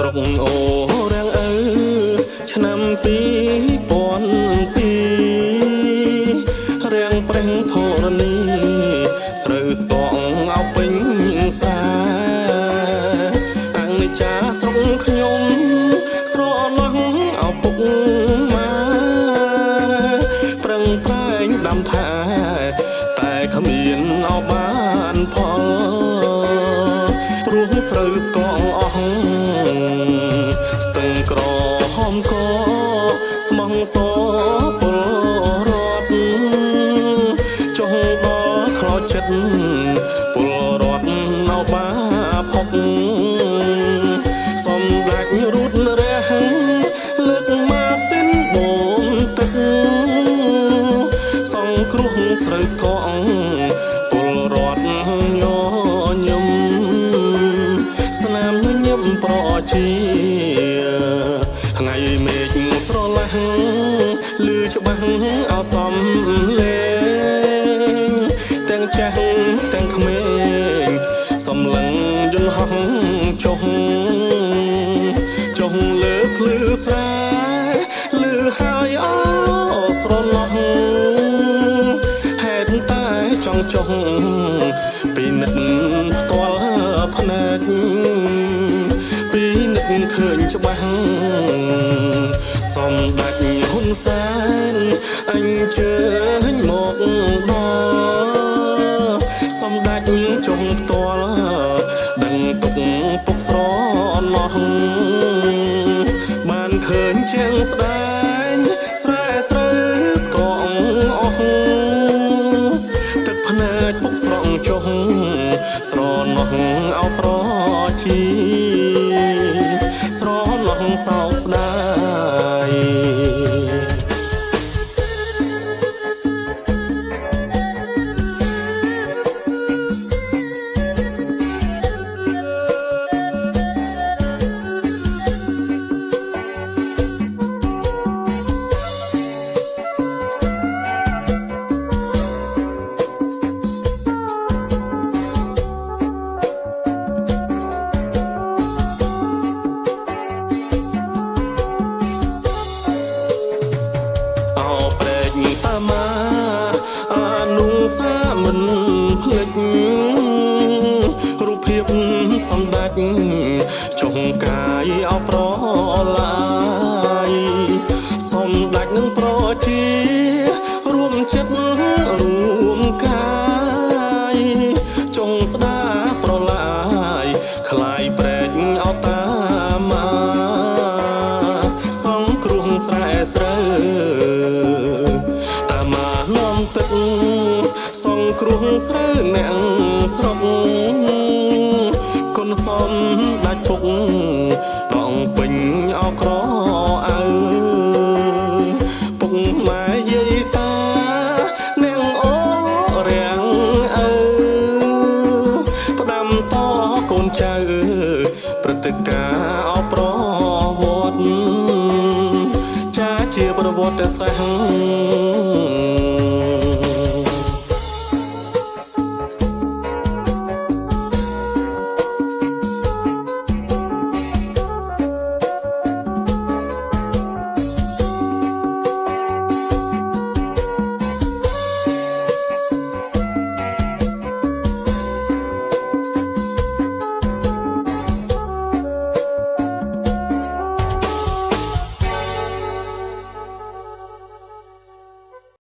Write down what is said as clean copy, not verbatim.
រុកអូរាំងឪឆ្នាំ2002រាំងប្រេងធរណីស្រូវស្កងអោពេញសាអង្និចាស្រុកខ្ញុំស្រណោះអោពុកម៉ាប្រឹងប្រែងដាំថែតែគ្មានអោបានផលព្រោះស្រូវស្កងអស់ស្ទឹងក្រហមកស្មងសពលរដ្ឋចុះដល់ខ្លោចចិត្តពលរដ្ឋនៅបាផុកសំដាច់រូតរះលើកម៉ាស៊ីនបូមទឹកសង្គ្រោះស្រូវស្កងពលរដ្ឋញញឹមស្នាមញញឹមប្រជាថ្ងៃមេឃស្រឡះលឺច្បាស់អោសំលេងទាំងចាស់ទាំងក្មេងសំឡឹងយន្តហោះចុះលើភ្លឺស្រែលឺហើយអោស្រឡោះហេតុតែចង់ចុះពីនិតផ្ទាល់ភ្នែកពីនិតឃើញច្បាស់សំដាច់ហ៊ុនសែនអញ្ជើញមកដល់សំដាច់ចុងផ្ទាល់ដឹងទុកពុកស្រណោះបានឃើញជាងស្ដែងស្រែស្រូវស្កងអស់ទឹកភ្នែកពុកស្រង់ចុះស្រណោះអោប្រជាស្រណោះសោកស្ដាយមិនភ្លេចរូបភាពសម្ដេចចុងកាយអោប្រឡាយសម្ដេចនឹងប្រជារួមចិត្តរួមកាយចុងស្ដាប្រឡាយคล้ายប្រែកអោតាមាសង្គ្រោះស្រែស្រូវតាមានាំទឹកសង្គ្រោះស្រូវអ្នកស្រុកគុណសំដាច់ពុកតងពេញអោក្រអើពុកម៉ែយាយតាអ្នកអូរាំងអើផ្ដាំតកូនចៅព្រឹត្តិការណ៍អោប្រវត្តិចាជាប្រវត្តិសាស្ត្រ